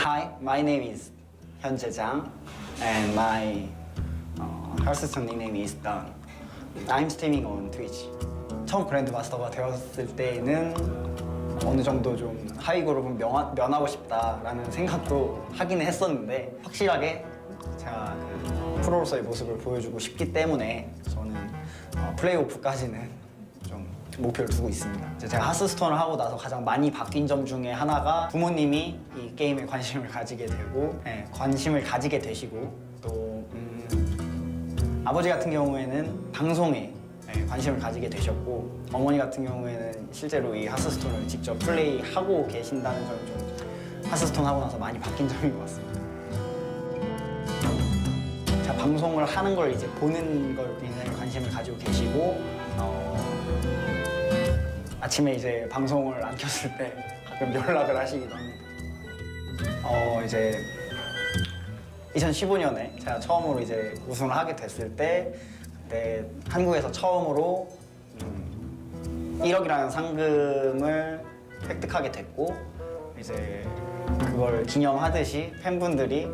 Hi, my name is 현재 Jang, and my Hearthstone nickname is DawN. I'm streaming on Twitch. 처음 그랜드마스터가 되었을 때는 어느 정도 좀 하위 그룹은 면하고 싶다라는 생각도 하긴 했었는데 확실하게 제가 그 프로로서의 모습을 보여주고 싶기 때문에 저는 플레이오프까지는 좀 목표를 두고 있습니다. 제가 하스스톤을 하고 나서 가장 많이 바뀐 점 중에 하나가 부모님이 이 게임에 관심을 가지게 되고 관심을 가지게 되시고 또 아버지 같은 경우에는 방송에 관심을 가지게 되셨고 어머니 같은 경우에는 실제로 이 하스스톤을 직접 플레이하고 계신다는 점이 좀 하스스톤 하고 나서 많이 바뀐 점인 것 같습니다. 제가 방송을 하는 걸 이제 보는 걸 굉장히 관심을 가지고 계시고 아침에 이제 방송을 안 켰을 때 가끔 연락을 하시기도 합니다. 이제 2015년에 제가 처음으로 이제 우승을 하게 됐을 때 그때 한국에서 처음으로 1억이라는 상금을 획득하게 됐고 이제 그걸 기념하듯이 팬분들이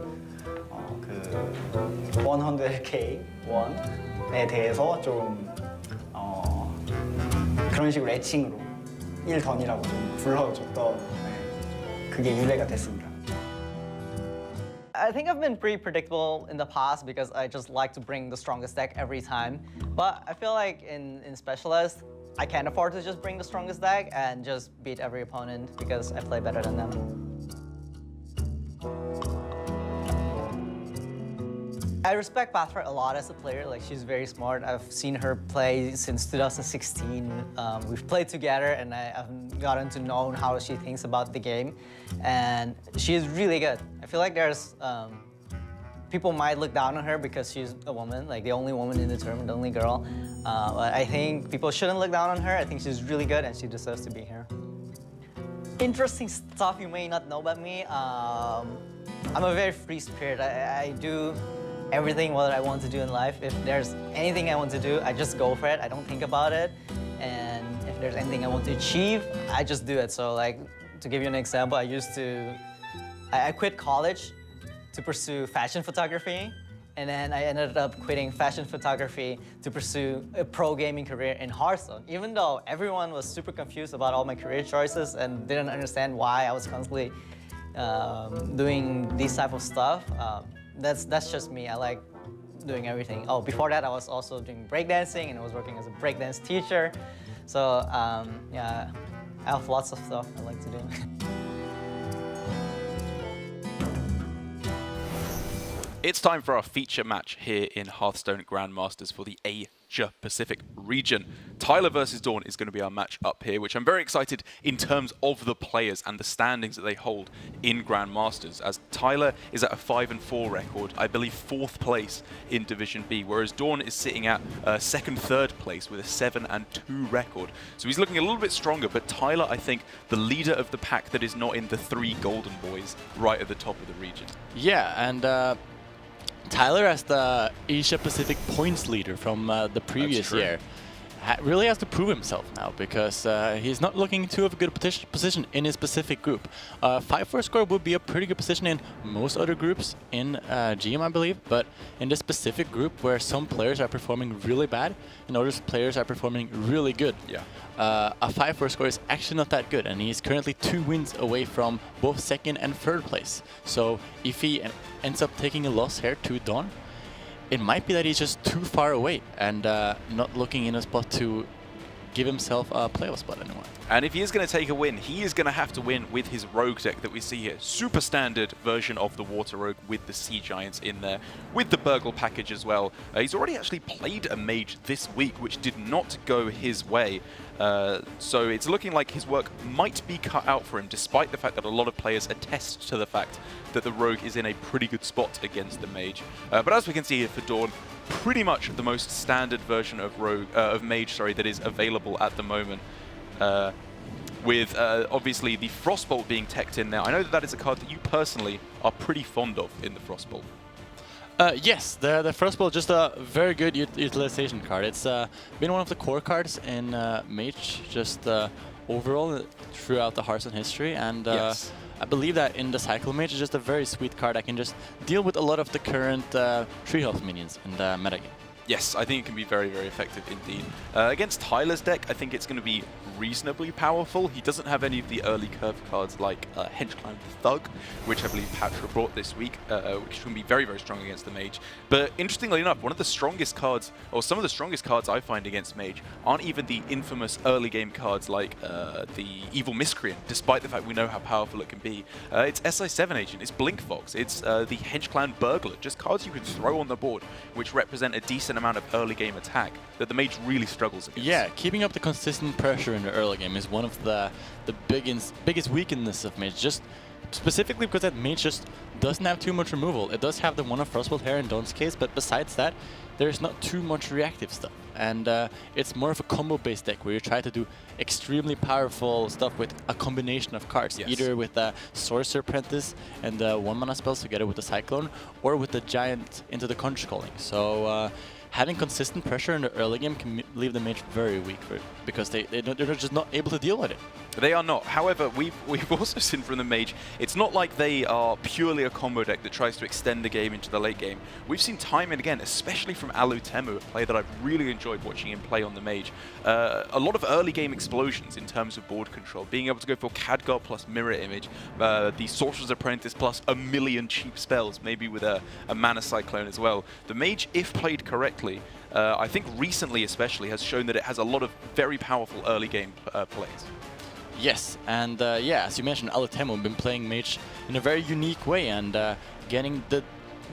그 100K 원에 대해서 좀 그런 식으로 애칭으로 1던이라고 좀 불러줬던 그게 유래가 됐습니다. I think I've been pretty predictable in the past because I just like to bring the strongest deck every time. But I feel like in Specialist, I can't afford to just bring the strongest deck and just beat every opponent because I play better than them. I respect Pathra a lot as a player. Like, she's very smart. I've seen her play since 2016. We've played together and I've gotten to know how she thinks about the game. And she is really good. I feel like there's people might look down on her because she's a woman, like the only woman in the tournament, the only girl. But I think people shouldn't look down on her. I think she's really good and she deserves to be here. Interesting stuff you may not know about me. I'm a very free spirit. I do everything what I want to do in life. If there's anything I want to do, I just go for it. I don't think about it. And if there's anything I want to achieve, I just do it. So like, to give you an example, I quit college to pursue fashion photography. And then I ended up quitting fashion photography to pursue a pro gaming career in Hearthstone. Even though everyone was super confused about all my career choices and didn't understand why I was constantly doing these type of stuff. That's just me. I like doing everything. Oh, before that, I was also doing breakdancing and I was working as a breakdance teacher. So yeah, I have lots of stuff I like to do. It's time for our feature match here in Hearthstone Grandmasters for the Asia Pacific region. Tyler versus DawN is going to be our match up here, which I'm very excited in terms of the players and the standings that they hold in Grandmasters, as Tyler is at a 5-4 record, I believe 4th place in Division B, whereas DawN is sitting at 2nd, 3rd place with a 7-2 record. So he's looking a little bit stronger, but Tyler, I think, the leader of the pack that is not in the 3 golden boys right at the top of the region. Yeah, and Tyler, as the Asia Pacific points leader from the previous year, really has to prove himself now because he's not looking to have a good position in his specific group. 5-4 score would be a pretty good position in most other groups in GM, I believe, but in this specific group where some players are performing really bad and other players are performing really good. Yeah. A 5-4 score is actually not that good, and he's currently 2 wins away from both 2nd and 3rd place. So if he ends up taking a loss here to DawN, it might be that he's just too far away and not looking in a spot to give himself a playoff spot anymore. And if he is going to take a win, he is going to have to win with his rogue deck that we see here. Super standard version of the Water Rogue with the Sea Giants in there, with the Burgle package as well. He's already actually played a mage this week, which did not go his way. So it's looking like his work might be cut out for him, despite the fact that a lot of players attest to the fact that the Rogue is in a pretty good spot against the Mage. But as we can see here for DawN, pretty much the most standard version of Mage that is available at the moment. With obviously the Frostbolt being teched in there. I know that is a card that you personally are pretty fond of in the Frostbolt. Yes, the Frostbolt, just a very good utilization card. It's been one of the core cards in Mage, just overall throughout the Hearthstone history, and yes. I believe that in the Cycle Mage is just a very sweet card that can just deal with a lot of the current tree health minions in the metagame. Yes, I think it can be very, very effective indeed. Against Tyler's deck, I think it's going to be reasonably powerful. He doesn't have any of the early curve cards like Henchclan Thug, which I believe Patra brought this week, which can be very, very strong against the Mage. But interestingly enough, one of the strongest cards, or some of the strongest cards I find against Mage, aren't even the infamous early game cards like the Evil Miscreant, despite the fact we know how powerful it can be. It's SI7 Agent, it's Blink Fox, it's the Henchclan Burglar, just cards you can throw on the board, which represent a decent amount of early game attack that the Mage really struggles against. Yeah, keeping up the consistent pressure in the early game is one of the biggest weaknesses of Mage, just specifically because that Mage just doesn't have too much removal. It does have the one of Frostbolt Hair in DawN's case, but besides that, there's not too much reactive stuff. And it's more of a combo-based deck where you try to do extremely powerful stuff with a combination of cards, yes. either with the Sorcerer Apprentice and the 1-mana spells together with the Cyclone, or with the Giant into the Conch Calling. So having consistent pressure in the early game can leave the Mage very weak because they're just not able to deal with it. They are not. However, we've also seen from the Mage, it's not like they are purely a combo deck that tries to extend the game into the late game. We've seen time and again, especially from Alutemu, a player that I've really enjoyed watching him play on the Mage, a lot of early game explosions in terms of board control, being able to go for Khadgar plus Mirror Image, the Sorcerer's Apprentice plus a million cheap spells, maybe with a Mana Cyclone as well. The Mage, if played correctly, I think recently especially, has shown that it has a lot of very powerful early game plays. Yes, and yeah, as you mentioned, Alutemu been playing Mage in a very unique way and getting the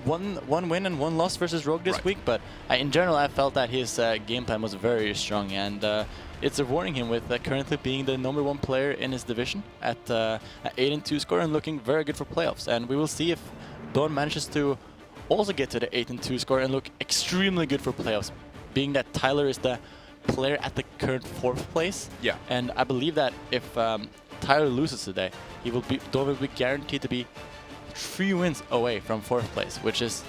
one win and 1 loss versus Rogue this week, but in general I felt that his game plan was very strong, and it's rewarding him with currently being the #1 player in his division at 8-2 score and looking very good for playoffs. And we will see if DawN manages to also get to the 8-2 score and look extremely good for playoffs, being that Tyler is the player at the current 4th place. Yeah. And I believe that if Tyler loses today, DawN will be guaranteed to be 3 wins away from 4th place, which is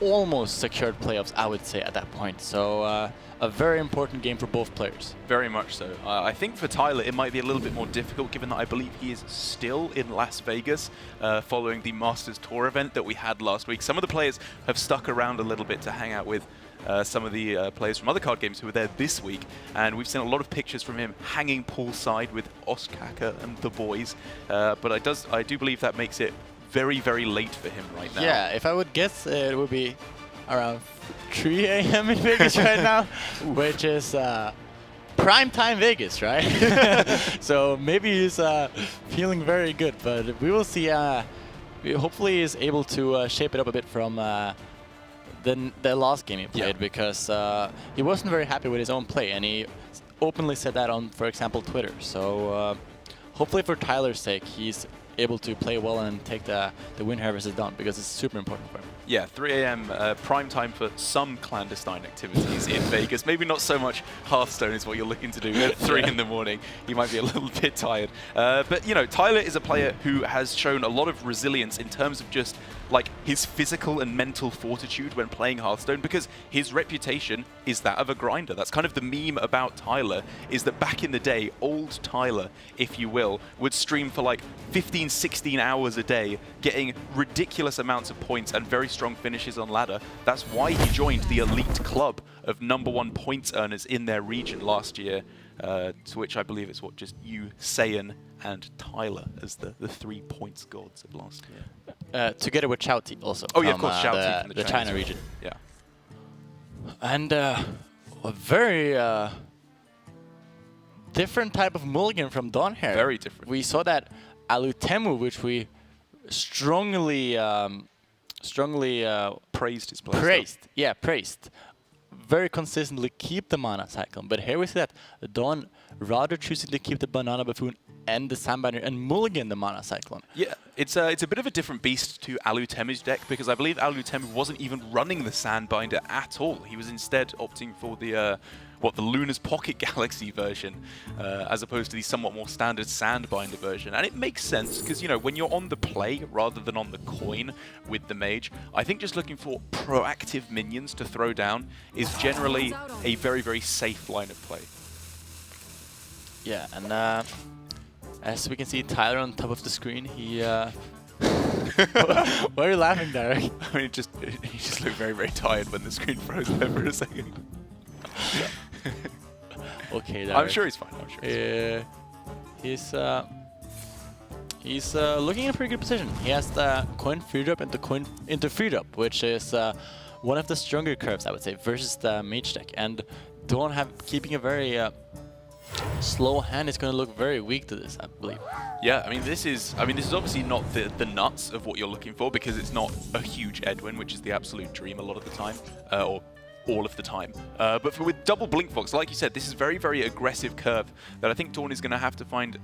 almost secured playoffs, I would say, at that point. So a very important game for both players. Very much so. I think for Tyler it might be a little bit more difficult, given that I believe he is still in Las Vegas following the Masters Tour event that we had last week. Some of the players have stuck around a little bit to hang out with some of the players from other card games who were there this week, and we've seen a lot of pictures from him hanging poolside with Oskaka and the boys, but I do believe that makes it very, very late for him right now. Yeah, if I would guess, it would be around 3 a.m. in Vegas right now, which is prime time Vegas, right? So maybe he's feeling very good, but we will see. Hopefully he's able to shape it up a bit from the last game he played, because he wasn't very happy with his own play, and he openly said that on, for example, Twitter. So hopefully for Tyler's sake, he's able to play well and take the win here versus DawN, because it's super important for him. Yeah, 3 a.m. Prime time for some clandestine activities in Vegas. Maybe not so much Hearthstone is what you're looking to do at 3 in the morning. You might be a little bit tired. But, you know, Tyler is a player who has shown a lot of resilience in terms of just, like, his physical and mental fortitude when playing Hearthstone, because his reputation is that of a grinder. That's kind of the meme about Tyler, is that back in the day, old Tyler, if you will, would stream for like 15, 16 hours a day, getting ridiculous amounts of points and very strong finishes on ladder. That's why he joined the elite club of #1 points earners in their region last year, to which I believe it's just you, Saiyan, and Tyler as the 3 points gods of last year. Together with Shouty also. Oh yeah, of course, Shouty from the China region. Yeah. And a very different type of mulligan from DawN here. Very different. We saw that Alutemu, which we strongly Praised his play. Praised. Very consistently keep the Mana Cyclone. But here we see that DawN rather choosing to keep the Banana Buffoon and the Sandbinder and mulligan the Mana Cyclone. Yeah, it's a bit of a different beast to Alutemu's deck, because I believe Alutemu wasn't even running the Sandbinder at all. He was instead opting for the Luna's Pocket Galaxy version, as opposed to the somewhat more standard Sandbinder version. And it makes sense, because, you know, when you're on the play rather than on the coin with the Mage, I think just looking for proactive minions to throw down is generally a very, very safe line of play. Yeah, and As we can see Tyler on top of the screen, he... Why are you laughing, Derek? I mean, he just looked very, very tired when the screen froze there for a second. Okay, Derek. I'm sure he's fine. I'm sure he's looking in a pretty good position. He has the coin free drop and the coin into free drop, which is one of the stronger curves, I would say, versus the mage deck. And DawN keeping a very slow hand is going to look very weak to this, I believe. Yeah, I mean, this is obviously not the nuts of what you're looking for, because it's not a huge Edwin, which is the absolute dream a lot of the time, or all of the time. But with double Blink Fox, like you said, this is very, very aggressive curve that I think DawN is going to have to find,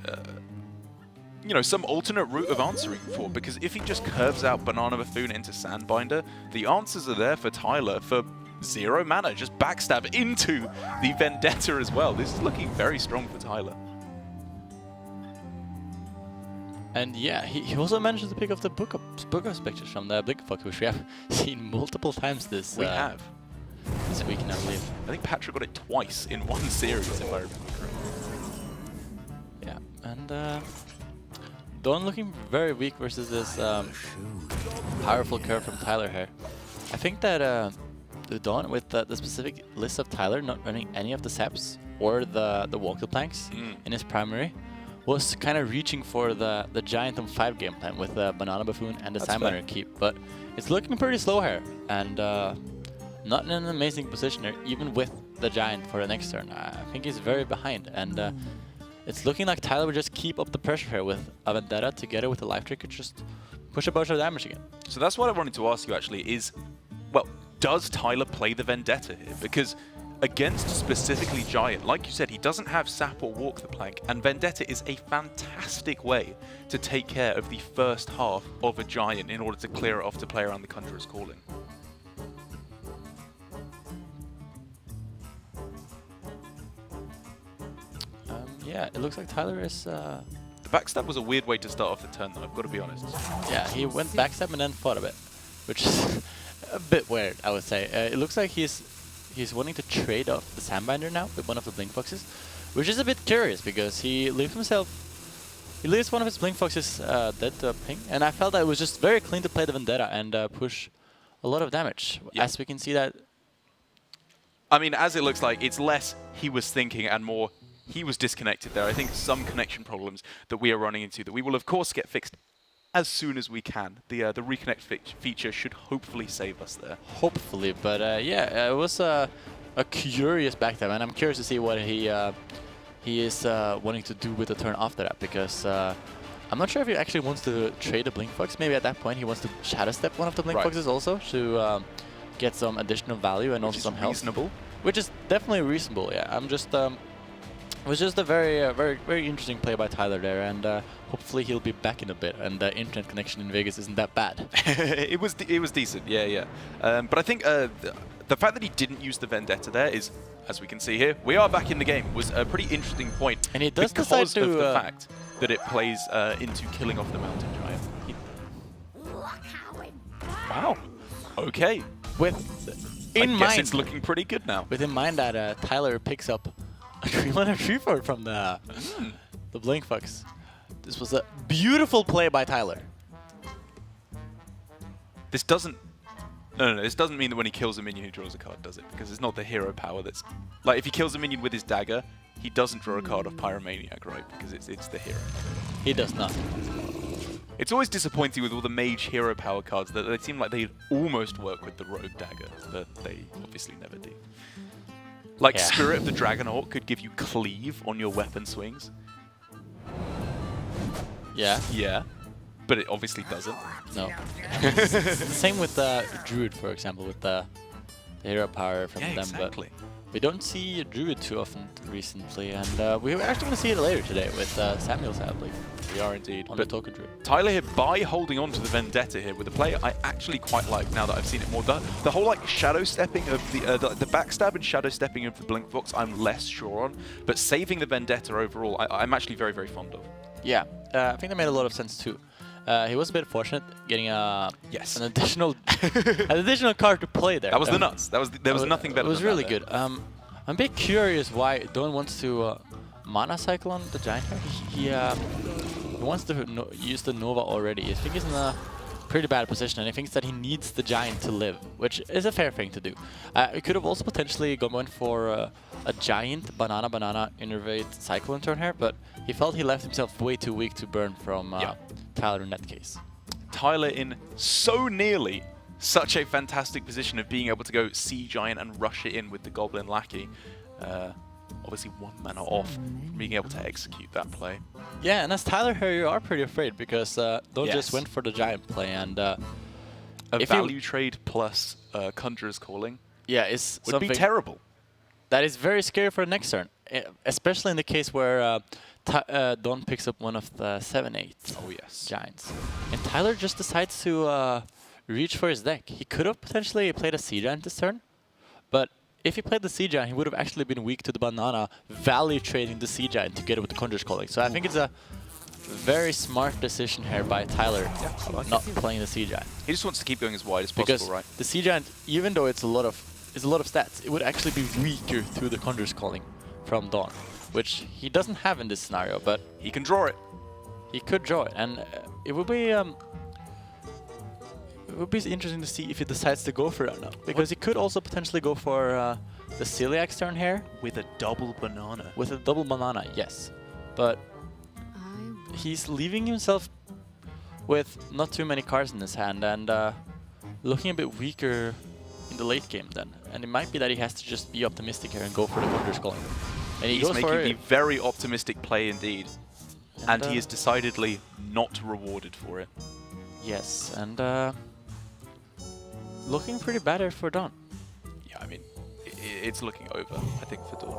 you know, some alternate route of answering for, because if he just curves out Banana Buffoon into Sandbinder, the answers are there for Tyler for 0 mana. Just backstab into the Vendetta as well. This is looking very strong for Tyler. And yeah, he also managed to pick up the book of specters from the Blink Fox, which we have seen multiple times this We have. This weekend, I believe. I think Patrick got it twice in one series, if I remember correctly. Yeah, and DawN looking very weak versus this powerful curve from Tyler here. I think that the DawN, with the specific list of Tyler not running any of the saps or the walk planks in his primary, was kind of reaching for the Giant on 5 game plan with the Banana Buffoon and the Sandbinder keep. But it's looking pretty slow here, and not in an amazing position here, even with the Giant for the next turn. I think he's very behind, and it's looking like Tyler will just keep up the pressure here with a Vendetta together with the Life Trick, just push a bunch of damage again. So that's what I wanted to ask you actually is, well, does Tyler play the Vendetta here? Because against specifically Giant, like you said, he doesn't have Sap or Walk the Plank, and Vendetta is a fantastic way to take care of the first half of a Giant in order to clear it off to play around the Conjurer's Calling. Yeah, it looks like Tyler is... The backstab was a weird way to start off the turn, though, I've got to be honest. Yeah, he went backstab and then fought a bit, which is a bit weird, I would say. It looks like he's wanting to trade off the Sandbinder now with one of the Blink Foxes, which is a bit curious because he leaves one of his Blink Foxes dead to a ping, and I felt that it was just very clean to play the Vendetta and push a lot of damage, as we can see that. I mean, as it looks like, it's less he was thinking and more he was disconnected there. I think some connection problems that we are running into that we will, of course, get fixed as soon as we can. The reconnect feature should hopefully save us there. Hopefully, but yeah, it was a curious backstab, and I'm curious to see what he is wanting to do with the turn after that, because I'm not sure if he actually wants to trade a Blink Fox. Maybe at that point he wants to Shadow Step one of the Blink Foxes also to get some additional value and also some health. Reasonable. Which is definitely reasonable, yeah. I'm just... it was just a very interesting play by Tyler there, and hopefully he'll be back in a bit, and the internet connection in Vegas isn't that bad. It was decent, yeah. But I think the fact that he didn't use the Vendetta there is, as we can see here, we are back in the game, was a pretty interesting point. And he does because decide to, of the fact that it plays into killing off the Mountain Giant. Wow. Okay. I guess it's looking pretty good now. With in mind that Tyler picks up a 3-mana Treefort from the Blink Fox. This was a beautiful play by Tyler. This doesn't... No, this doesn't mean that when he kills a minion he draws a card, does it? Because it's not the hero power that's... Like, if he kills a minion with his dagger, he doesn't draw a card off Pyromaniac, right? Because it's the hero. He does not. It's always disappointing with all the mage hero power cards that they seem like they'd almost work with the rogue dagger, but they obviously never do. Like Spirit of the Dragonhawk could give you cleave on your weapon swings. Yeah. Yeah. But it obviously doesn't. No. Same with Druid, for example, with the hero power from them. Exactly. But we don't see Druid too often recently, and we're actually going to see it later today with Samuel, sadly. We are indeed. On the Token Druid. Tyler here, by holding on to the Vendetta here with a play I actually quite like now that I've seen it more. The whole like shadow stepping of the backstab and shadow stepping of the Blink Fox I'm less sure on, but saving the Vendetta overall I'm actually very, very fond of. Yeah, I think that made a lot of sense too. He was a bit fortunate getting an additional card to play there. That was the nuts. There was nothing better. It was than really that good. I'm a bit curious why DawN wants to mana cycle on the Giant here. He wants to use the Nova already. I think he's in a pretty bad position, and he thinks that he needs the Giant to live, which is a fair thing to do. He could have also potentially gone for a Giant Banana Innervate Cyclone turn here, but he felt he left himself way too weak to burn from Tyler in that case. Tyler in so nearly such a fantastic position of being able to go Sea Giant and rush it in with the Goblin Lackey. Obviously 1 mana off from being able to execute that play. Yeah, and as Tyler here, you are pretty afraid because DawN just went for the Giant play, and a value trade plus Conjurer's Calling would be terrible. That is very scary for next turn, especially in the case where DawN picks up one of the 7/8 Giants. And Tyler just decides to reach for his deck. He could have potentially played a Sea Giant this turn, but if he played the Sea Giant, he would have actually been weak to the Banana, value trading the Sea Giant to get it with the Conjurer's Calling. So I think it's a very smart decision here by Tyler, not playing the Sea Giant. He just wants to keep going as wide as possible, because right? The Sea Giant, even though it's a lot of stats, it would actually be weaker through the Conjurer's Calling from DawN, which he doesn't have in this scenario, but he can draw it. He could draw it, and it would be interesting to see if he decides to go for it or not, because he could also potentially go for the Celiax turn here with a double banana. With a double banana, yes, but he's leaving himself with not too many cards in his hand and looking a bit weaker in the late game then. And it might be that he has to just be optimistic here and go for the Conjurer's Calling. And he's making a very optimistic play indeed, and he is decidedly not rewarded for it. Yes, and looking pretty bad here for DawN. Yeah, I mean, it's looking over, I think, for DawN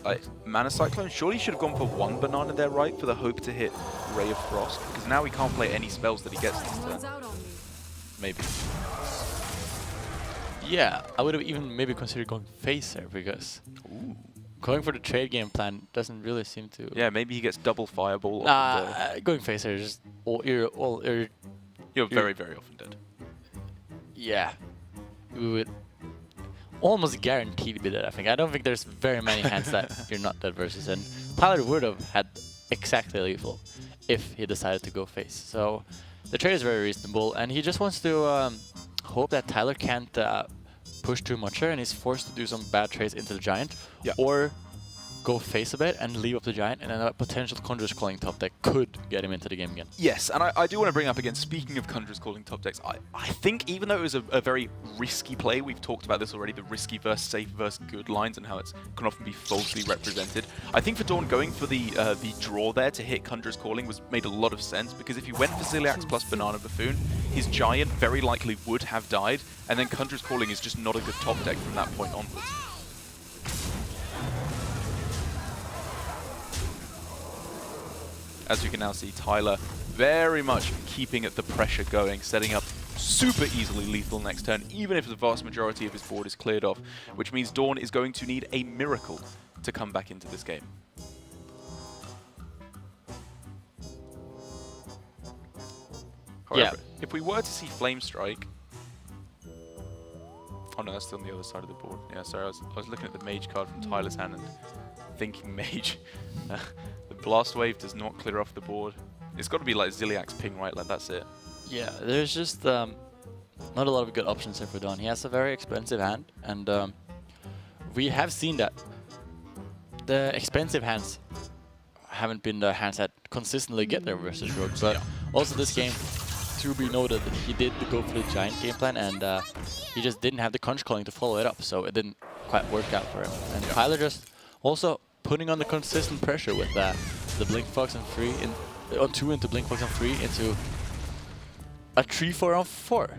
here. Mana Cyclone surely should have gone for 1 banana there, right, for the hope to hit Ray of Frost, because now he can't play any spells that he gets this turn. Maybe. Yeah, I would have even maybe considered going face there, because going for the trade game plan doesn't really seem to... Yeah, maybe he gets double Fireball. Going face there is just You're very, very often dead. Yeah. We would almost guarantee to be dead, I think. I don't think there's very many hands that you're not dead versus, and Tyler would have had exactly lethal if he decided to go face. So the trade is very reasonable, and he just wants to hope that Tyler can't push too much here and he's forced to do some bad trades into the Giant, or go face a bit and leave up the Giant, and then a potential Conjurer's Calling top deck could get him into the game again. Yes, and I do want to bring up again, speaking of Conjurer's Calling top decks, I think even though it was a very risky play, we've talked about this already, the risky versus safe versus good lines and how it can often be falsely represented. I think for DawN going for the draw there to hit Conjurer's Calling made a lot of sense, because if he went for Celiax plus Banana Buffoon, his Giant very likely would have died, and then Conjurer's Calling is just not a good top deck from that point onwards. As you can now see, Tyler very much keeping the pressure going, setting up super easily lethal next turn, even if the vast majority of his board is cleared off, which means DawN is going to need a miracle to come back into this game. However, if we were to see Flame Strike... Oh no, that's still on the other side of the board. Yeah, sorry, I was looking at the Mage card from Tyler's hand and thinking Mage. The Blast Wave does not clear off the board. It's got to be like Ziliax Ping, right? Like, that's it. Yeah, there's just not a lot of good options here for DawN. He has a very expensive hand, and we have seen that the expensive hands haven't been the hands that consistently get there versus Rogue. But also this game, to be noted that he did go for the Giant game plan, and he just didn't have the Conjurer's Calling to follow it up, so it didn't quite work out for him. And Tyler just also putting on the consistent pressure with the Blink Fox and 3 on 2 into Blink Fox and 3 into a 3-4 on 4.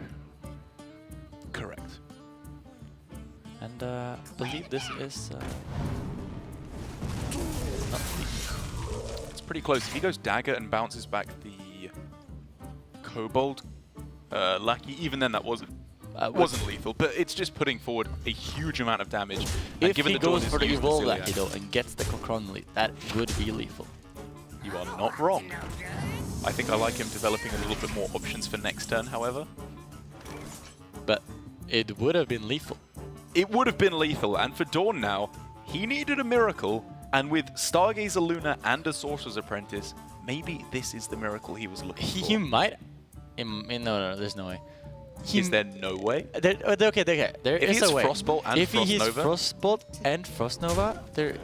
Correct. And I believe this is not it's pretty close. If he goes Dagger and bounces back the Kobold Lackey, even then that wasn't lethal, but it's just putting forward a huge amount of damage. And if given he the goes for the Evolve Lackey though and gets the Kokron, that would be lethal. You are not wrong. I think I like him developing a little bit more options for next turn, however. But it would have been lethal. It would have been lethal, and for DawN now, he needed a miracle And with Stargazer Luna and a Sorcerer's Apprentice, maybe this is the miracle he was looking for. He might... no, there's no way. Is there no way? Okay, there If is he a way. hits Frostbolt and if he hits Frostnova? Frostbolt and Frostnova, there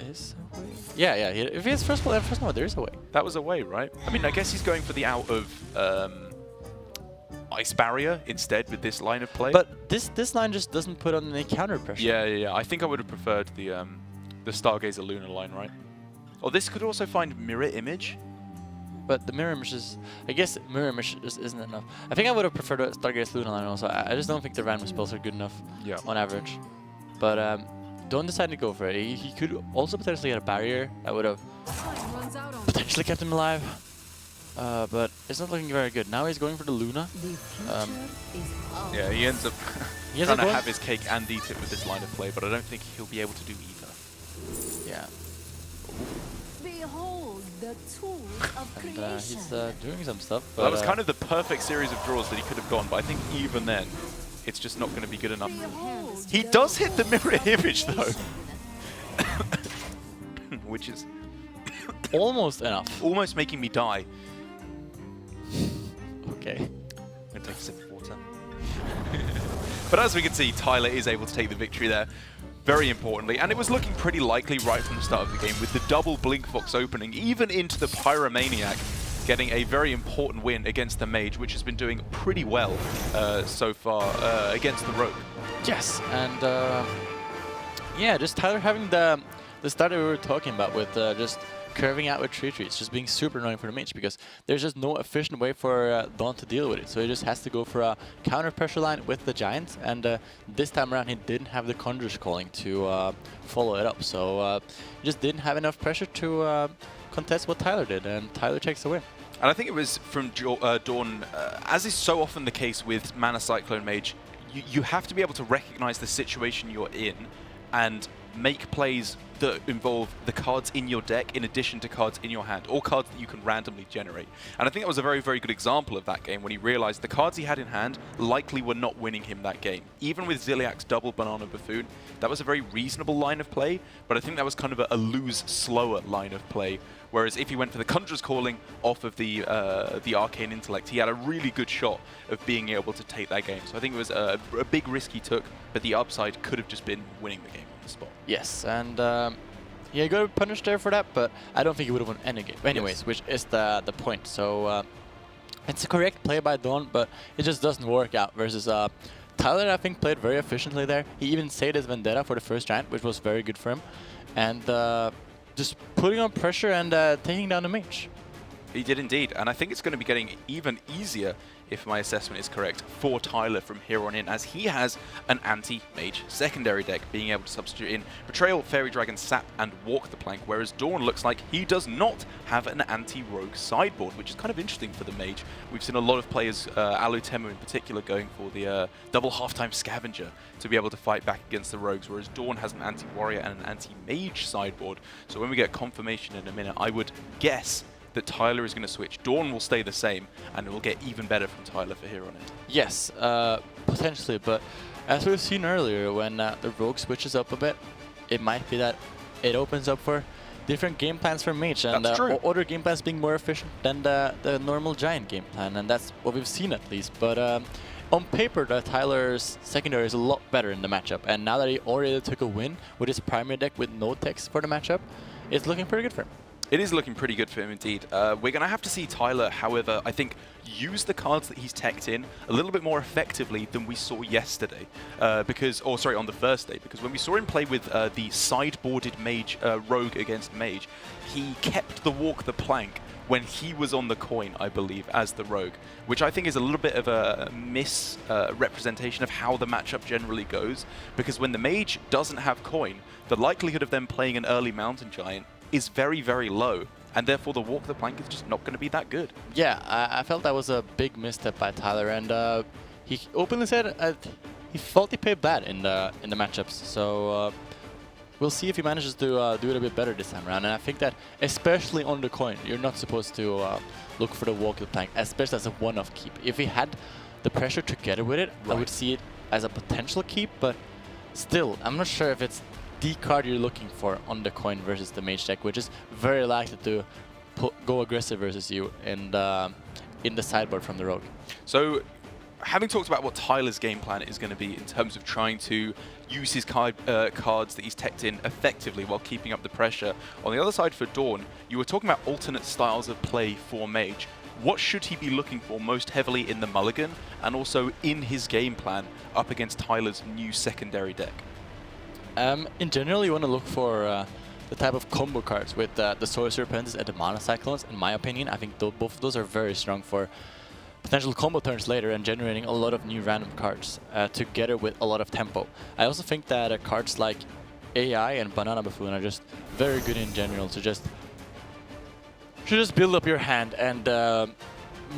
is a way. Yeah, if he hits Frostbolt and Frostnova, there is a way. That was a way, right? I mean, I guess he's going for the out of Ice Barrier instead with this line of play. But this line just doesn't put on any counter pressure. Yeah. I think I would have preferred the Stargazer Luna line, right? Or this could also find Mirror Image. But the mirror image is... I guess mirror image just isn't enough. I think I would have preferred a Stargaze Luna line also. I just don't think the random spells are good enough on average. But don't decide to go for it. He could also potentially get a barrier that would have potentially kept him alive. But it's not looking very good. Now he's going for the Luna. Yeah, he ends up He ends trying up to have his cake and eat it with this line of play, but I don't think he'll be able to do either. Yeah. Behold the tools of And creation. he's doing some stuff. But, Well, that was kind of the perfect series of draws that he could have gone, but I think even then, it's just not going to be good enough. Behold He the does hit the mirror tools of image, though. creation. Which is almost enough. almost making me die. Okay. I'm going to take a sip of water. But as we can see, Tyler is able to take the victory there. Very importantly, and it was looking pretty likely right from the start of the game with the double Blink Fox opening, even into the Pyromaniac, getting a very important win against the Mage, which has been doing pretty well so far against the Rogue. Yes, and yeah, just Tyler having the start that we were talking about with just curving out with trees, just being super annoying for the Mage because there's just no efficient way for DawN to deal with it. So he just has to go for a counter pressure line with the Giants, and this time around he didn't have the Conjurer's Calling to follow it up. So he just didn't have enough pressure to contest what Tyler did, and Tyler takes the win. And I think it was from DawN, as is so often the case with Mana Cyclone Mage, you have to be able to recognize the situation you're in and make plays that involve the cards in your deck in addition to cards in your hand, or cards that you can randomly generate. And I think that was a very, very good example of that game when he realized the cards he had in hand likely were not winning him that game. Even with Ziliak's double Banana Buffoon, that was a very reasonable line of play, but I think that was kind of a lose slower line of play. Whereas if he went for the Conjurer's Calling off of the Arcane Intellect, he had a really good shot of being able to take that game. So I think it was a big risk he took, but the upside could have just been winning the game on the spot. Yes, and yeah, he got punished there for that, but I don't think he would have won any game anyways, Yes. which is the point. So it's a correct play by DawN, but it just doesn't work out versus Tyler. I think played very efficiently there. He even saved his Vendetta for the first Giant, which was very good for him, and just putting on pressure and taking down the Mage. He did indeed, and I think it's going to be getting even easier, if my assessment is correct, for Tyler from here on in, as he has an anti-mage secondary deck, being able to substitute in Betrayal, Fairy Dragon, Sap, and Walk the Plank, whereas DawN looks like he does not have an anti-rogue sideboard, which is kind of interesting for the mage. We've seen a lot of players, Alutemu in particular, going for the double halftime scavenger to be able to fight back against the rogues, whereas DawN has an anti-warrior and an anti-mage sideboard. So when we get confirmation in a minute, I would guess that Tyler is going to switch. DawN will stay the same, and it will get even better from Tyler for here on in. Yes, potentially, but as we've seen earlier, when the Rogue switches up a bit, it might be that it opens up for different game plans for Mage, and That's true. other game plans being more efficient than the normal Giant game plan, and that's what we've seen at least. But on paper, Tyler's secondary is a lot better in the matchup, and now that he already took a win with his primary deck with no text for the matchup, it's looking pretty good for him. It is looking pretty good for him indeed. We're going to have to see Tyler, however, I think, use the cards that he's teched in a little bit more effectively than we saw yesterday. On the first day, because when we saw him play with the sideboarded Mage, Rogue against Mage, he kept the Walk the Plank when he was on the coin, I believe, as the Rogue, which I think is a little bit of a misrepresentation of how the matchup generally goes, because when the Mage doesn't have coin, the likelihood of them playing an early Mountain Giant is very, very low, and therefore the Walk the Plank is just not going to be that good. Yeah, I felt that was a big misstep by Tyler, and he openly said he felt he played bad in the matchups. So we'll see if he manages to do it a bit better this time around. And I think that especially on the coin, you're not supposed to look for the Walk the Plank, especially as a one-off keep. If he had the pressure together with it, I would see it as a potential keep, but still, I'm not sure if it's the card you're looking for on the coin versus the mage deck, which is very likely to go aggressive versus you in the sideboard from the rogue. So, having talked about what Tyler's game plan is going to be in terms of trying to use his cards that he's teched in effectively while keeping up the pressure, on the other side for DawN, you were talking about alternate styles of play for Mage. What should he be looking for most heavily in the mulligan and also in his game plan up against Tyler's new secondary deck? In general, you want to look for the type of combo cards with the Sorcerer Apprentice and the Mana Cyclones. In my opinion, I think both of those are very strong for potential combo turns later and generating a lot of new random cards together with a lot of tempo. I also think that cards like AI and Banana Buffoon are just very good in general to just build up your hand and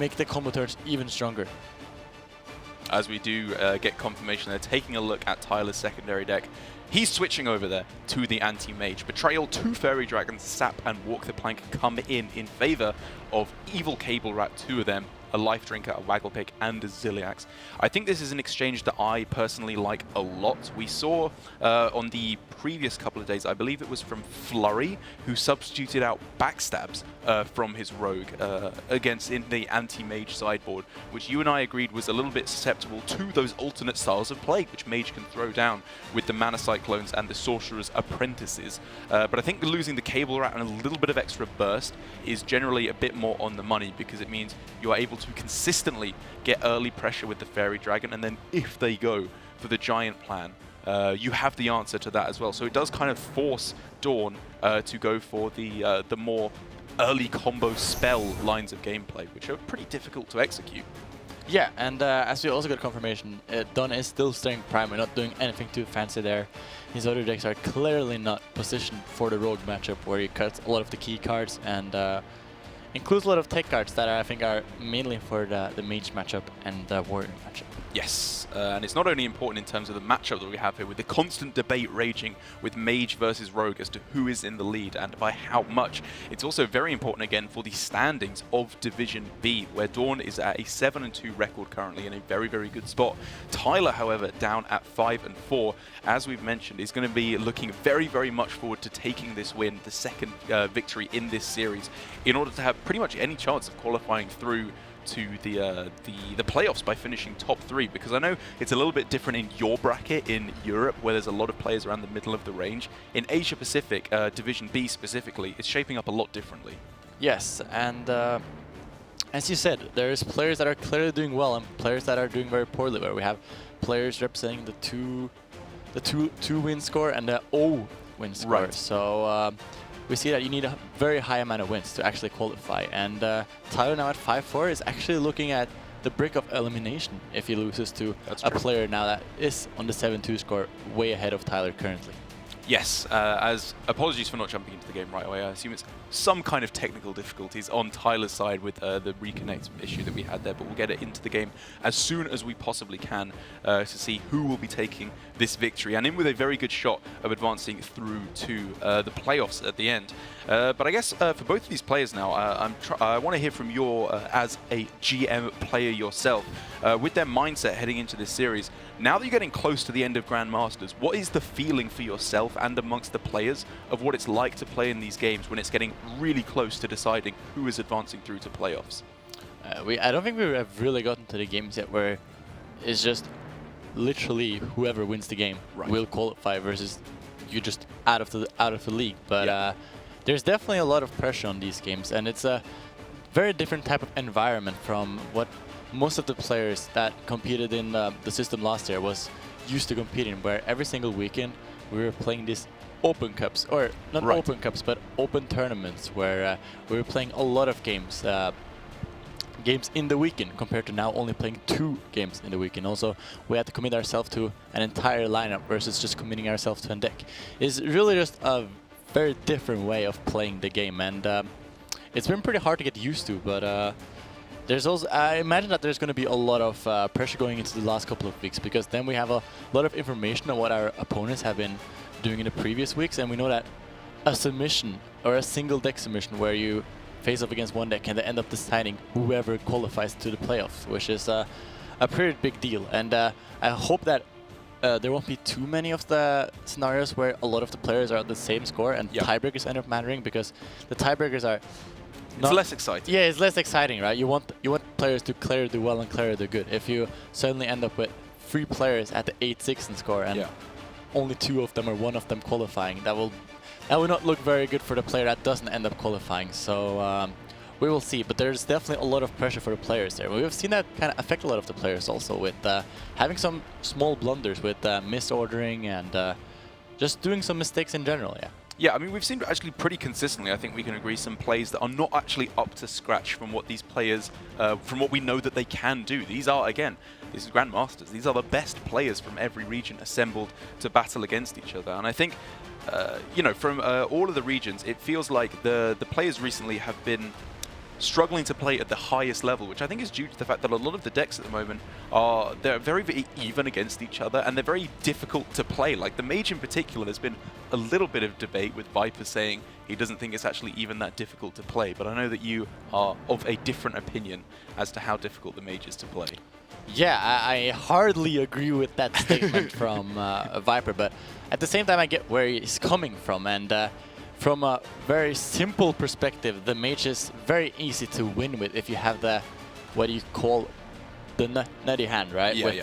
make the combo turns even stronger. As we do get confirmation there, taking a look at Tyler's secondary deck, he's switching over there to the anti-mage. Betrayal, 2 Fairy Dragons, Sap and Walk the Plank come in favor of Evil Cable Rat, 2 of them, a Life Drinker, a Wagglepick, and a Ziliax. I think this is an exchange that I personally like a lot. We saw on the previous couple of days, I believe it was from Flurry, who substituted out Backstabs from his Rogue against in the anti-mage sideboard, which you and I agreed was a little bit susceptible to those alternate styles of play, which Mage can throw down with the Mana Cyclones and the Sorcerer's Apprentices. But I think losing the Cable Rat and a little bit of extra burst is generally a bit more on the money, because it means you are able to consistently get early pressure with the Fairy Dragon, and then if they go for the Giant plan, you have the answer to that as well. So it does kind of force DawN to go for the more early combo spell lines of gameplay, which are pretty difficult to execute. Yeah, and as we also got confirmation, DawN is still staying primary, not doing anything too fancy there. His other decks are clearly not positioned for the rogue matchup, where he cuts a lot of the key cards and includes a lot of tech cards that I think are mainly for the mage matchup and the warrior matchup. Yes, and it's not only important in terms of the matchup that we have here, with the constant debate raging with Mage versus Rogue as to who is in the lead and by how much. It's also very important again for the standings of Division B, where DawN is at a 7-2 record currently in a very, very good spot. Tyler, however, down at 5-4, as we've mentioned, is going to be looking very, very much forward to taking this win, the second victory in this series, in order to have pretty much any chance of qualifying through to the playoffs by finishing top 3, because I know it's a little bit different in your bracket in Europe, where there's a lot of players around the middle of the range. In Asia Pacific, Division B specifically, it's shaping up a lot differently. Yes, and as you said, there's players that are clearly doing well and players that are doing very poorly, where we have players representing the two win score and the O win score. Right. So we see that you need a very high amount of wins to actually qualify. And Tyler now at 5-4 is actually looking at the brick of elimination if he loses to a player now that is on the 7-2 score, way ahead of Tyler currently. Yes, as apologies for not jumping into the game right away. I assume it's some kind of technical difficulties on Tyler's side with the reconnect issue that we had there, but we'll get it into the game as soon as we possibly can to see who will be taking this victory, and in with a very good shot of advancing through to the playoffs at the end. But I guess for both of these players now, I want to hear from your, as a GM player yourself, with their mindset heading into this series. Now that you're getting close to the end of Grandmasters, what is the feeling for yourself and amongst the players of what it's like to play in these games when it's getting really close to deciding who is advancing through to playoffs? I don't think we have really gotten to the games yet where it's just literally whoever wins the game will qualify versus you just out of the league. But there's definitely a lot of pressure on these games, and it's a very different type of environment from what most of the players that competed in the system last year was used to competing, where every single weekend we were playing these open cups, or not open cups, but open tournaments, where we were playing a lot of games in the weekend, compared to now only playing 2 games in the weekend. Also, we had to commit ourselves to an entire lineup versus just committing ourselves to a deck. It's really just a very different way of playing the game, and it's been pretty hard to get used to, but there's also, I imagine that there's going to be a lot of pressure going into the last couple of weeks, because then we have a lot of information on what our opponents have been doing in the previous weeks, and we know that a submission or a single deck submission where you face off against one deck can end up deciding whoever qualifies to the playoffs, which is a pretty big deal. And I hope that there won't be too many of the scenarios where a lot of the players are at the same score and tiebreakers end up mattering, because the tiebreakers are it's less exciting. Yeah, it's less exciting, right? You want players to clear do well and clear do good. If you suddenly end up with 3 players at the 8-6 in score and only 2 of them or 1 of them qualifying, that will not look very good for the player that doesn't end up qualifying. So we will see, but there's definitely a lot of pressure for the players there. We've seen that kind of affect a lot of the players also with having some small blunders with misordering and just doing some mistakes in general, Yeah, I mean, we've seen actually pretty consistently, I think we can agree, some plays that are not actually up to scratch from what these players, from what we know that they can do. These are, again, these are Grandmasters. These are the best players from every region assembled to battle against each other. And I think, you know, from all of the regions, it feels like the players recently have been struggling to play at the highest level, which I think is due to the fact that a lot of the decks at the moment they're very, very even against each other, and they're very difficult to play. Like the Mage in particular, there's been a little bit of debate with Viper saying he doesn't think it's actually even that difficult to play, but I know that you are of a different opinion as to how difficult the Mage is to play. Yeah, I hardly agree with that statement from Viper, but at the same time I get where he's coming from, and from a very simple perspective, the Mage is very easy to win with if you have the, what do you call, the nutty hand, right? Yeah, with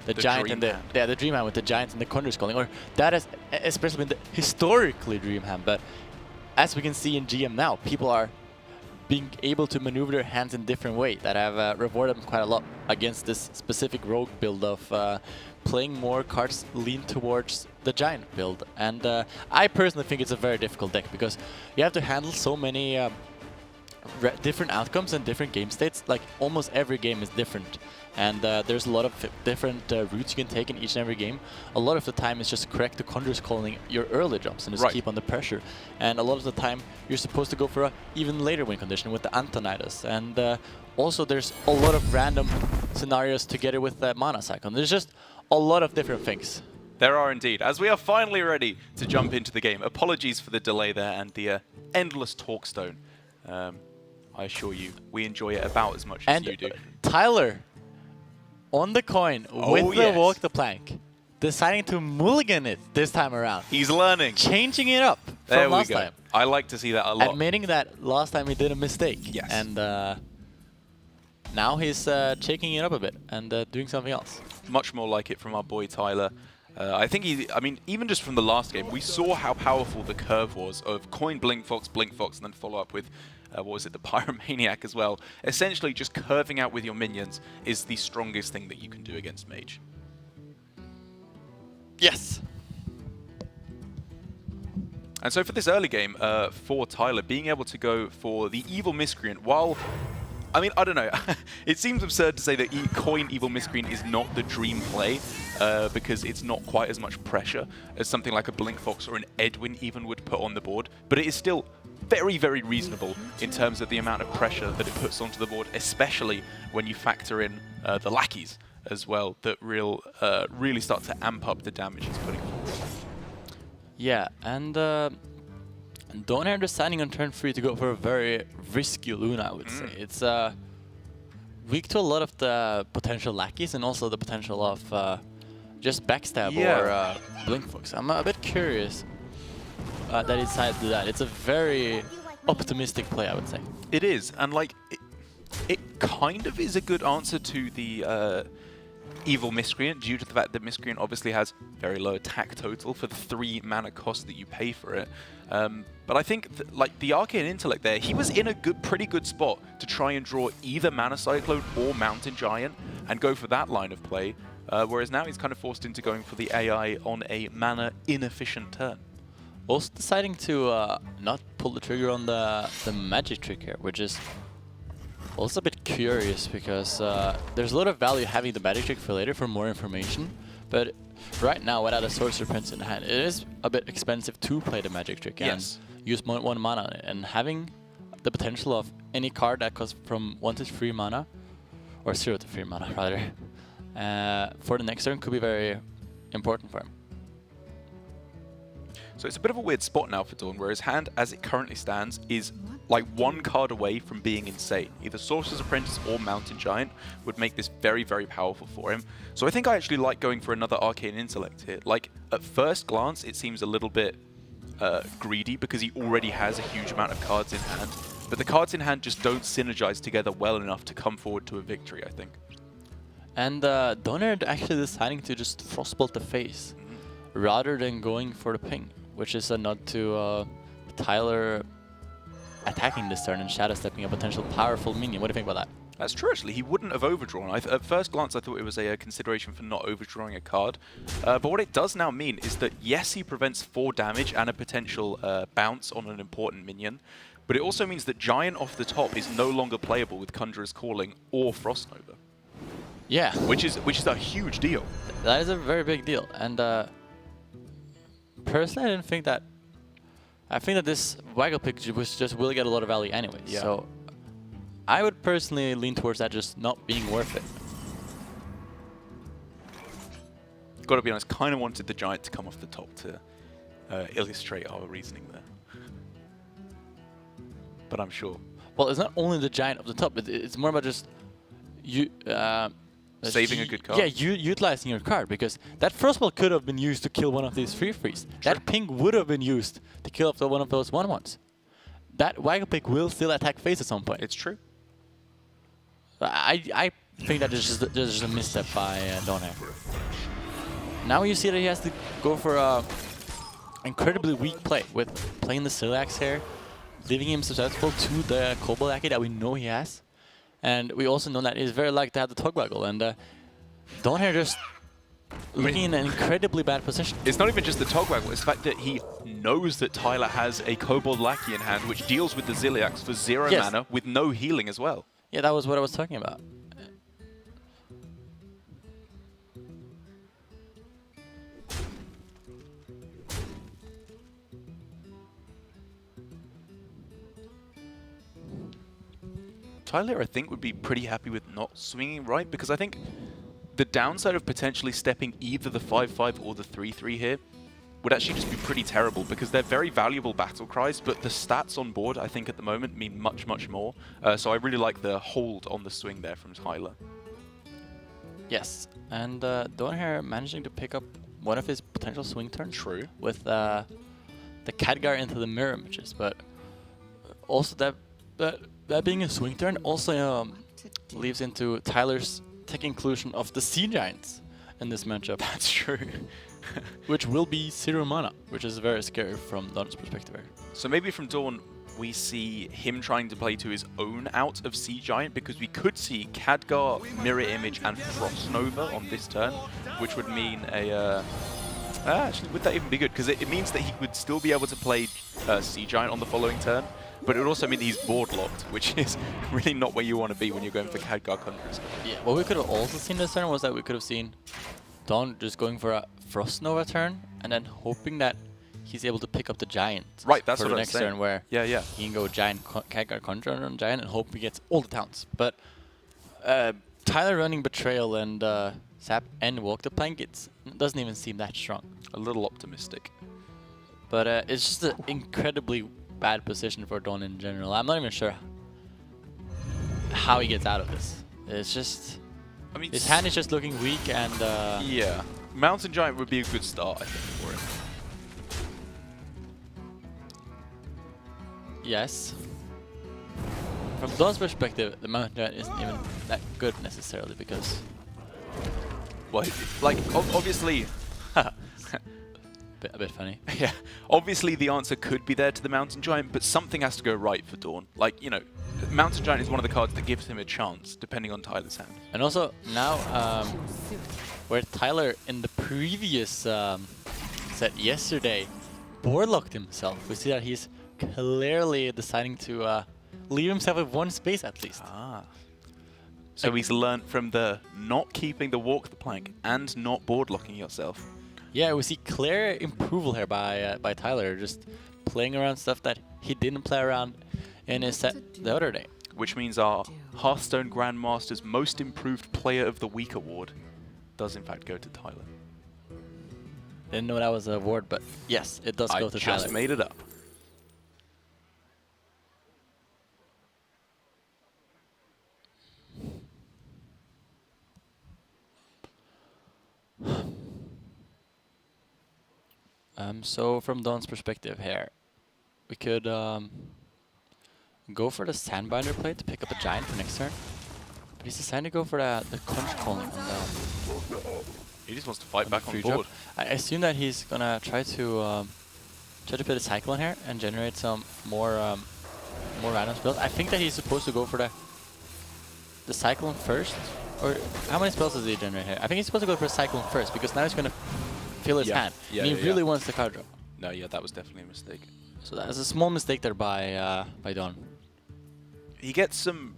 the giant and the dream hand with the giant and the counter sculling, or that has especially been the historically dream hand. But as we can see in GM now, people are being able to maneuver their hands in different ways that have rewarded them quite a lot against this specific rogue build of playing more cards lean towards the giant build. And I personally think it's a very difficult deck because you have to handle so many different outcomes and different game states. Like almost every game is different, and there's a lot of different routes you can take in each and every game. A lot of the time it's just correct to Conjur's calling your early jumps and just keep on the pressure, and a lot of the time you're supposed to go for a even later win condition with the Antonidas. And also there's a lot of random scenarios together with the Mana Cyclone. There's just a lot of different things. There are indeed. As we are finally ready to jump into the game. Apologies for the delay there and the endless talkstone. I assure you, we enjoy it about as much as you do. Tyler, on the coin with the walk the plank, deciding to mulligan it this time around. He's learning. Changing it up from last time. I like to see that a lot. Admitting that last time he did a mistake. Yes. And now he's shaking it up a bit and doing something else. Much more like it from our boy Tyler. I think I mean, even just from the last game, we saw how powerful the curve was of coin, Blink Fox, and then follow up with, what was it, the Pyromaniac as well. Essentially, just curving out with your minions is the strongest thing that you can do against Mage. Yes. And so for this early game, for Tyler, being able to go for the Evil Miscreant, while, I mean, I don't know, it seems absurd to say that coin Evil Miscreant is not the dream play, because it's not quite as much pressure as something like a Blink Fox or an Edwin even would put on the board, but it is still very, very reasonable in terms of the amount of pressure that it puts onto the board, especially when you factor in the lackeys as well, that really start to amp up the damage he's putting forward. Yeah, and DawN here deciding on turn 3 to go for a very risky Luna, I would say. It's weak to a lot of the potential lackeys and also the potential of just backstab or Blink Fox. I'm a bit curious that he decided to do that. It's a very optimistic play, I would say. It is, and like, it kind of is a good answer to the Evil Miscreant, due to the fact that Miscreant obviously has very low attack total for the 3 mana cost that you pay for it. But I think like the Arcane Intellect there, he was in a pretty good spot to try and draw either Mana Cyclone or Mountain Giant and go for that line of play, whereas now he's kind of forced into going for the AI on a mana inefficient turn. Also deciding to not pull the trigger on the magic trick here, which is also a bit curious because there's a lot of value having the magic trick for later for more information, but right now without a Sorcerer Prince in hand, it is a bit expensive to play the magic trick and use 1 mana on it, and having the potential of any card that costs from 1 to 3 mana, or 0 to 3 mana rather, for the next turn could be very important for him. So it's a bit of a weird spot now for DawN, where his hand, as it currently stands, is like one card away from being insane. Either Sorcerer's Apprentice or Mountain Giant would make this very, very powerful for him. So I think I actually like going for another Arcane Intellect here. Like, at first glance, it seems a little bit greedy because he already has a huge amount of cards in hand. But the cards in hand just don't synergize together well enough to come forward to a victory, I think. And DawN actually deciding to just Frostbolt the face rather than going for the ping, which is a nod to Tyler attacking this turn and shadow stepping a potential powerful minion. What do you think about that? That's true, actually. He wouldn't have overdrawn. At first glance, I thought it was a consideration for not overdrawing a card. But what it does now mean is that, yes, he prevents 4 damage and a potential bounce on an important minion, but it also means that Giant off the top is no longer playable with Conjurer's Calling or Frost Nova. Yeah. Which is a huge deal. That is a very big deal. And personally, I think that this Waggle pick just will get a lot of value anyways. Yeah. So I would personally lean towards that just not being worth it. Gotta be honest, kind of wanted the Giant to come off the top to illustrate our reasoning there. But I'm sure. Well, it's not only the Giant up the top, it's more about just you saving a good card. Yeah, utilizing your card, because that Frostbolt could have been used to kill one of these 3/3s. That ping would have been used to kill off one of those 1/1s. That Waggle pick will still attack face at some point. It's true. I think that is just a misstep by DawN. Now you see that he has to go for a incredibly weak play with playing the Sylax here, leaving him susceptible to the Cobalt Aki that we know he has. And we also know that he's very likely to have the Togwaggle, and DawN just looking in an incredibly bad position. It's not even just the Togwaggle, it's the fact that he knows that Tyler has a Kobold Lackey in hand, which deals with the Ziliax for 0 mana with no healing as well. Yeah, that was what I was talking about. Tyler, I think, would be pretty happy with not swinging right, because I think the downside of potentially stepping either the 5/5 or the 3/3 here would actually just be pretty terrible, because they're very valuable battle cries, but the stats on board, I think, at the moment mean much, much more. So I really like the hold on the swing there from Tyler. Yes, and DawN here managing to pick up one of his potential swing turns. True. With the Khadgar into the mirror images, but also that being a swing turn also leaves into Tyler's tech inclusion of the Sea Giants in this matchup. That's true. Which will be 0 mana, which is very scary from DawN's perspective. So maybe from DawN, we see him trying to play to his own out of Sea Giant, because we could see Khadgar, Mirror Image, and Frost Nova on this turn, which would mean a... actually, would that even be good? Because it means that he would still be able to play Sea Giant on the following turn, but it would also mean that he's board locked, which is really not where you want to be when you're going for Khadgar Conjurers. Yeah, what we could have also seen this turn was that we could have seen DawN just going for a Frost Nova turn and then hoping that he's able to pick up the Giant. Right, that's for what the I'm next saying. turn, where yeah. he can go Giant Khadgar Conjurer on Giant and hope he gets all the towns. But Tyler running Betrayal and Sap and Walk the Plank, it doesn't even seem that strong. A little optimistic. But it's just an incredibly bad position for DawN in general. I'm not even sure how he gets out of this. It's just... I mean, his hand is just looking weak, and... yeah. Mountain Giant would be a good start, I think, for him. Yes. From DawN's perspective, the Mountain Giant isn't even that good necessarily, because... Well, like, obviously... a bit funny. Yeah, obviously the answer could be there to the Mountain Giant, but something has to go right for DawN. Like, you know, Mountain Giant is one of the cards that gives him a chance, depending on Tyler's hand. And also, now, where Tyler in the previous set yesterday board locked himself, we see that he's clearly deciding to leave himself with one space at least. Ah. So he's learned from the not keeping the walk the plank and not board locking yourself. Yeah, we see clear approval here by Tyler, just playing around stuff that he didn't play around in his set the other day. Which means our Hearthstone Grandmasters Most Improved Player of the Week award does in fact go to Tyler. Didn't know that was an award, but yes, it does go to Tyler. I just made it up. So from DawN's perspective here, we could go for the Sandbinder play to pick up a Giant for next turn. But he's decided to go for the Conch Calling on He just wants to fight back on free board. drop. I assume that he's gonna try to put a cycle in here and generate some more random spells. I think that he's supposed to go for the Cyclone first. Or how many spells does he generate here? I think he's supposed to go for a Cyclone first because now he's gonna fill his hand. And he really wants the card draw. No, yeah, that was definitely a mistake. So that's a small mistake there by DawN. He gets some,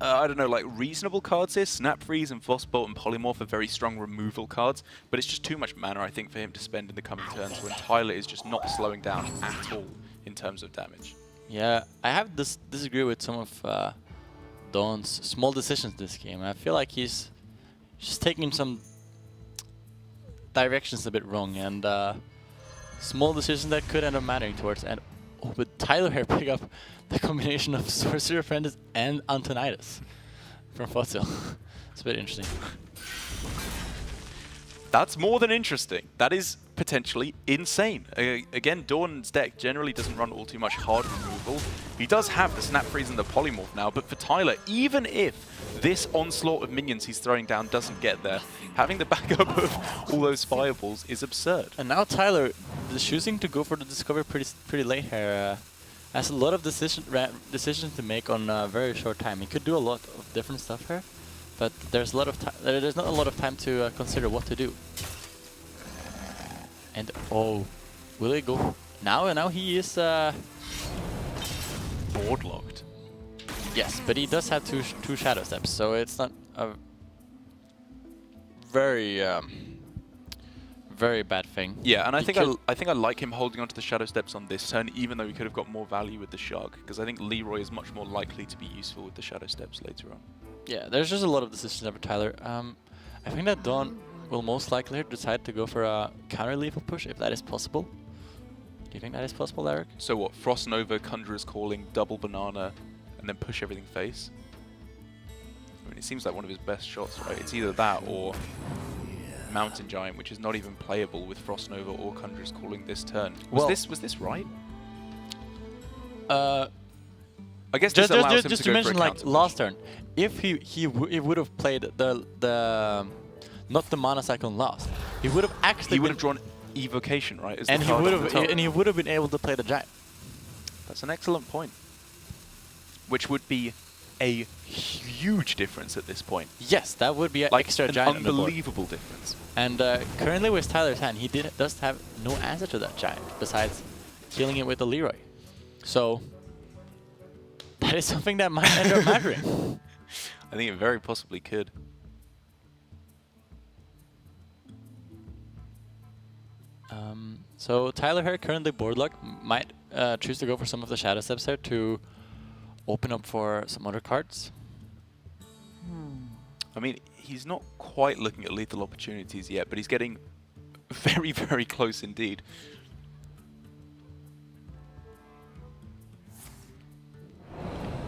I don't know, like reasonable cards here. Snap Freeze and Frostbolt and Polymorph are very strong removal cards, but it's just too much mana, I think, for him to spend in the coming turns when Tyler is just not slowing down at all in terms of damage. Yeah, I have disagree with some of DawN's small decisions this game. I feel like he's just taking some directions a bit wrong and small decisions that could end up mattering towards. And with Tyler here pick up the combination of Sorcerer Apprentice and Antonidas from Fossil. It's a bit interesting. That's more than interesting. That is potentially insane. Again, DawN's deck generally doesn't run all too much hard removal. He does have the Snap Freeze and the Polymorph now, but for Tyler, even if this onslaught of minions he's throwing down doesn't get there, having the backup of all those fireballs is absurd. And now Tyler is choosing to go for the Discover pretty late here. Has a lot of decisions to make on a very short time. He could do a lot of different stuff here, but there's not a lot of time to consider what to do. And oh, will he go now? And now he is Board locked. yes, but he does have two Shadow Steps, so it's not a very very bad thing. Yeah, and I think I like him holding onto the Shadow Steps on this turn, even though he could have got more value with the Shark, because I think Leroy is much more likely to be useful with the Shadow Steps later on. Yeah, there's just a lot of decisions there for Tyler. I think that DawN will most likely decide to go for a counter lethal push, if that is possible. Do you think that is possible, Eric? So what, Frost Nova, Conjurer's Calling, double Banana, and then push everything face? I mean, it seems like one of his best shots, right? It's either that or Mountain Giant, which is not even playable with Frost Nova or Conjurer's Calling this turn. Was this right? I guess this allows him just to to go for mention, a like counter last turn, if he would have played the not the Mana Cyclone last, he would have actually he would have drawn Evocation, right? and he would have been able to play the Giant. That's an excellent point. Which would be a huge difference at this point. Yes, that would be an Like extra an Giant on the board. unbelievable difference. And currently with Tyler's hand, he does have no answer to that Giant besides killing it with the Leroy. So that is something that might end up mattering. I think it very possibly could. So Tyler here, currently board locked, might choose to go for some of the Shadow Steps here to open up for some other cards. I mean, he's not quite looking at lethal opportunities yet, but he's getting very, very close indeed.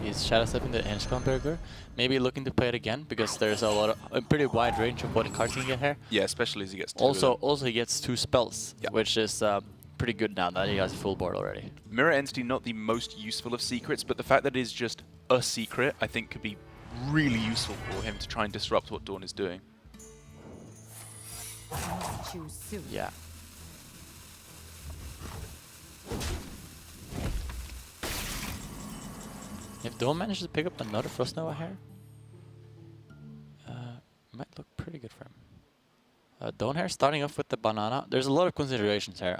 He's Shadow Stepping the Henchcon Burglar. Maybe looking to play it again because there's a pretty wide range of what cards he can get here. Yeah, especially as he gets two of them. Also he gets 2 spells, Yeah. which is pretty good now that he has a full board already. Mirror Entity, not the most useful of secrets, but the fact that it is just a secret, I think could be really useful for him to try and disrupt what DawN is doing. Choose soon. Yeah. If DawN manages to pick up another Frost Nova here, might look pretty good for him. DawN here starting off with the Banana. There's a lot of considerations here.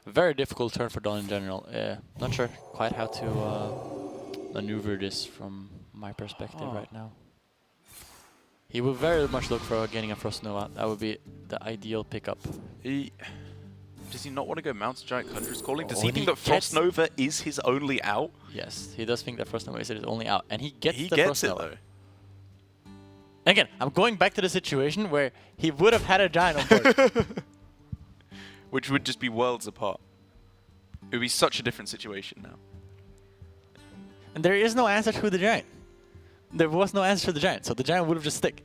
Very difficult turn for DawN in general. Not sure quite how to maneuver this from my perspective right now. He would very much look for getting a Frost Nova. That would be the ideal pickup. Does he not want to go Mountain Giant Conjurer's Calling? Does Oh, he and think he that Frost gets- Nova is his only out? Yes, he does think that Frost Nova is his only out, and he gets He the gets Frost it Nova. though. Again, I'm going back to the situation where he would have had a Giant on board. Which would just be worlds apart. It would be such a different situation now. And there is no answer to the Giant. There was no answer to the Giant, so the Giant would have just sticked.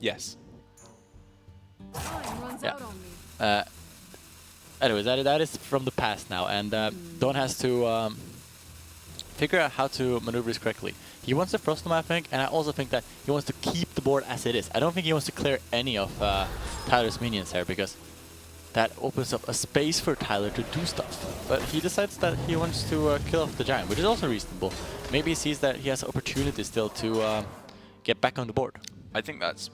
Yes. Time runs Yeah. out on me. anyways, that is from the past now, and DawN has to figure out how to maneuver this correctly. He wants to Frost Nova, I think, and I also think that he wants to keep the board as it is. I don't think he wants to clear any of Tyler's minions here, because that opens up a space for Tyler to do stuff. But he decides that he wants to kill off the Giant, which is also reasonable. Maybe he sees that he has opportunity still to get back on the board. I think that's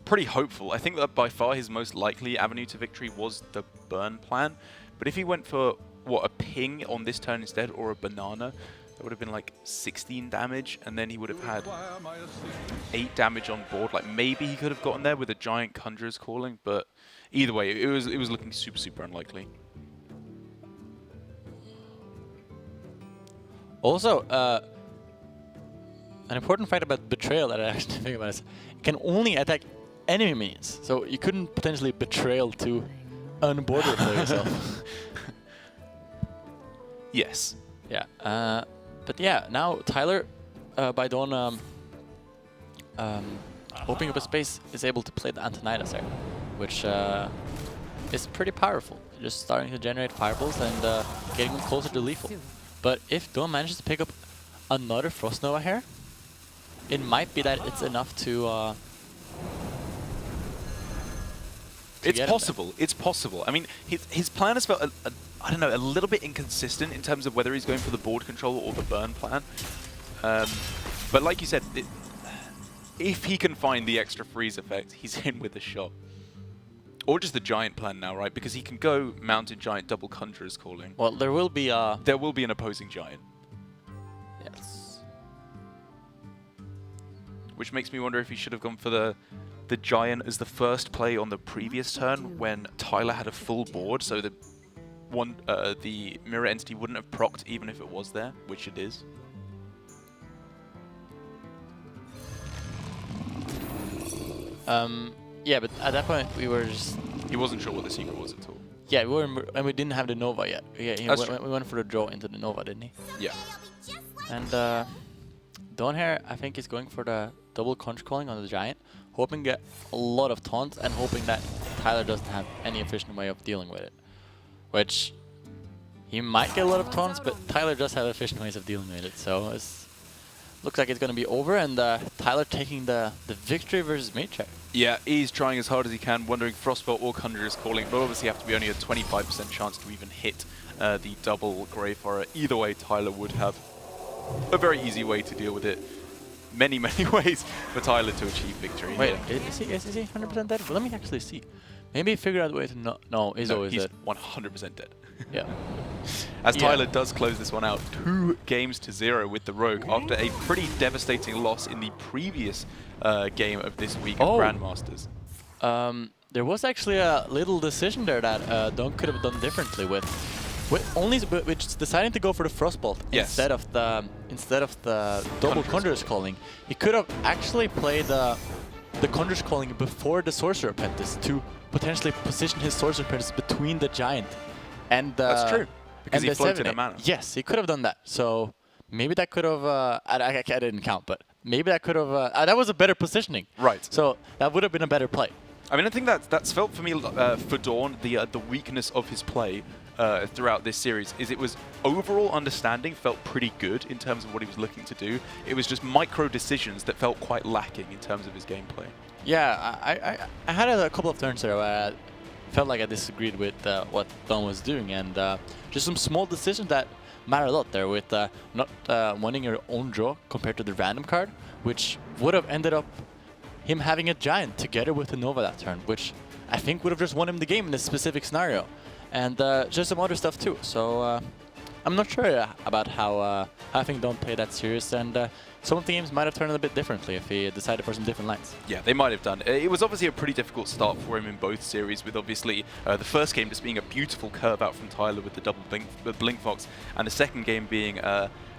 pretty hopeful. I think that by far his most likely avenue to victory was the burn plan. But if he went for, what, a ping on this turn instead, or a banana, that would have been like 16 damage, and then he would have had 8 damage on board. Like, maybe he could have gotten there with a Giant Conjurer's Calling, but either way, it was looking super unlikely. Also, an important fact about Betrayal that I actually think about is it can only attack enemy minions. So you couldn't potentially Betrayal to unboard or play yourself. Yes. Yeah. But yeah, now Tyler, by DawN opening up a space, is able to play the Antonidas there, which is pretty powerful. Just starting to generate fireballs and getting them closer to lethal. But if DawN manages to pick up another Frost Nova here, it might be that it's enough to it's possible. It's possible. I mean, his plan has felt, I don't know, a little bit inconsistent in terms of whether he's going for the board control or the burn plan. But like you said, if he can find the extra freeze effect, he's in with a shot. Or just the Giant plan now, right? Because he can go Mountain Giant, double Conjurer's Calling. Well, there will be an opposing Giant. Yes. Which makes me wonder if he should have gone for the Giant as the first play on the previous turn when Tyler had a full board, so the mirror entity wouldn't have procced even if it was there, which it is. Yeah, but at that point we were just... He wasn't sure what the secret was at all. Yeah, we weren't, and we didn't have the Nova yet. Yeah, we went for the draw into the Nova, didn't he? Yeah. And DawN here, I think, is going for the double Conch Calling on the Giant, hoping to get a lot of taunts and hoping that Tyler doesn't have any efficient way of dealing with it. Which, he might get a lot of taunts, but Tyler does have efficient ways of dealing with it, so it's... Looks like it's going to be over, and Tyler taking the victory versus Mage. Yeah, he's trying as hard as he can, wondering Frostbolt or Conjurer's Calling, but obviously have to be only a 25% chance to even hit the double Grave Horror. Either way, Tyler would have a very easy way to deal with it. Many ways for Tyler to achieve victory. Wait, is he 100% dead? Well, let me actually see. Maybe figure out a way to not... No, he's always dead. He's 100% dead. Yeah. As Tyler does close this one out, 2-0 with the Rogue after a pretty devastating loss in the previous game of this week of Grandmasters. There was actually a little decision there that DawN could have done differently with deciding to go for the Frostbolt instead of the double Conjurer's Calling. He could have actually played the Conjurer's Calling before the Sorcerer Apprentice to potentially position his Sorcerer Apprentice between the Giant and the... That's true, because he floated a mana. Yes, he could have done that. So maybe that could have... I didn't count, but maybe that could have... that was a better positioning. Right. So that would have been a better play. I mean, I think that's felt for me for DawN, the weakness of his play throughout this series is it was overall understanding felt pretty good in terms of what he was looking to do. It was just micro decisions that felt quite lacking in terms of his gameplay. Yeah, I had a couple of turns there where I felt like I disagreed with what DawN was doing, and just some small decisions that matter a lot there with not wanting your own draw compared to the random card, which would have ended up him having a Giant together with the Nova that turn, which I think would have just won him the game in this specific scenario. And just some other stuff too. So I'm not sure about how I think DawN play that serious, and some of the games might have turned a bit differently if he decided for some different lines. Yeah, they might have done. It was obviously a pretty difficult start for him in both series, with obviously the first game just being a beautiful curve out from Tyler with the double Blink Fox, and the second game being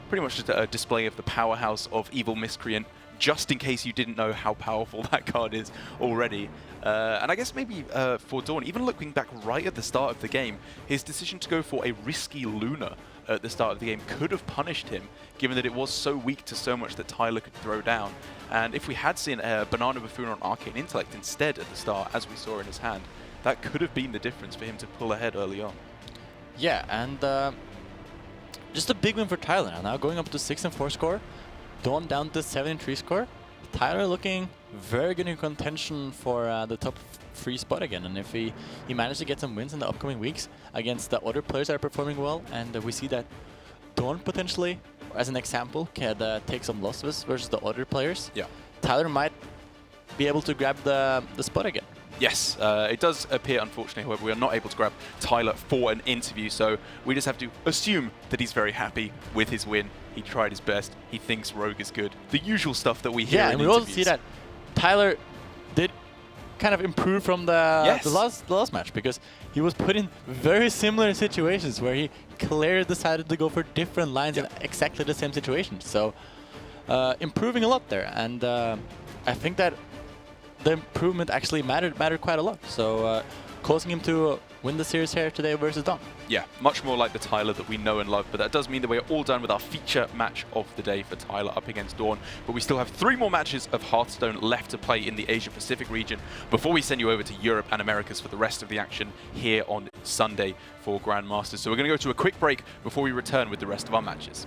pretty much just a display of the powerhouse of Evil Miscreant, just in case you didn't know how powerful that card is already. And I guess maybe for DawN, even looking back right at the start of the game, his decision to go for a risky Luna at the start of the game could have punished him, given that it was so weak to so much that Tyler could throw down. And if we had seen a Banana Buffoon on Arcane Intellect instead at the start, as we saw in his hand, that could have been the difference for him to pull ahead early on. Yeah, and just a big win for Tyler. Now going up to 6-4 score, DawN down to 7-3 score. Tyler looking very good in contention for the top 3 spot again. And if he managed to get some wins in the upcoming weeks against the other players that are performing well, and we see that DawN potentially, as an example, can take some losses versus the other players. Yeah. Tyler might be able to grab the spot again. Yes, it does appear, unfortunately, however, we are not able to grab Tyler for an interview, so we just have to assume that he's very happy with his win. He tried his best. He thinks Rogue is good. The usual stuff that we hear in and we interviews. also see that Tyler did kind of improve from the last match, because he was put in very similar situations where he clearly decided to go for different lines in exactly the same situation. So improving a lot there, and I think that the improvement actually mattered quite a lot. So causing him to win the series here today versus DawN. Yeah, much more like the Tyler that we know and love, but that does mean that we're all done with our feature match of the day for Tyler up against DawN. But we still have 3 more matches of Hearthstone left to play in the Asia Pacific region before we send you over to Europe and Americas for the rest of the action here on Sunday for Grandmasters. So we're going to go to a quick break before we return with the rest of our matches.